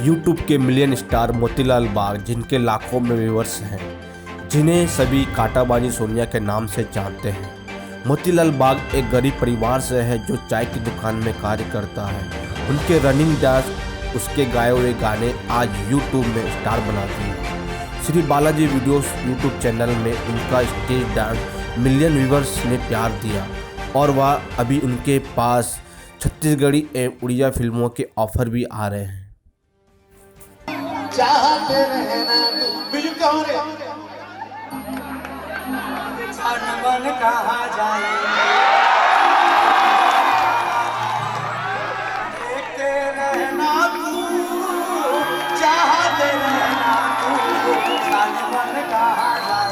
YouTube के million star Motilal बाग, जिनके लाखों में व्यूअर्स हैं, जिन्हें सभी कांटाबाजी सोनिया के नाम से जानते हैं। मोतीलाल बाग एक गरीब परिवार से है जो चाय की दुकान में कार्य करता है। उनके रनिंग डांस, उसके गाए हुए गाने आज यूट्यूब में स्टार बनाते हैं। Shri Balaji videos YouTube channel में उनका स्टेज डांस मिलियन व्यूअर्स ने प्यार दिया और वह अभी उनके पास छत्तीसगढ़ी एवं उड़िया फिल्मों के ऑफर भी आ रहे हैं। चाहते रहना बिल्कुल मन कहा जाए, देखते रहना तू, चाहते रहना तू, मन कहा जाए।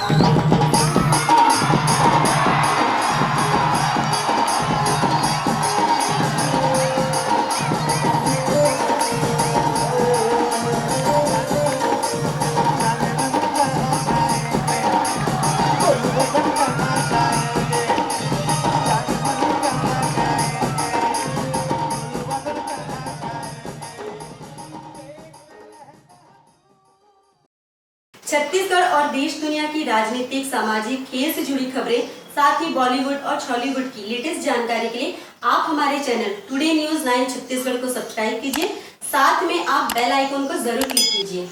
छत्तीसगढ़ और देश दुनिया की राजनीतिक, सामाजिक, खेल से जुड़ी खबरें, साथ ही बॉलीवुड और हॉलीवुड की लेटेस्ट जानकारी के लिए आप हमारे चैनल टुडे न्यूज़ 9 छत्तीसगढ़ को सब्सक्राइब कीजिए। साथ में आप बेल आइकन को जरूर क्लिक कीजिए।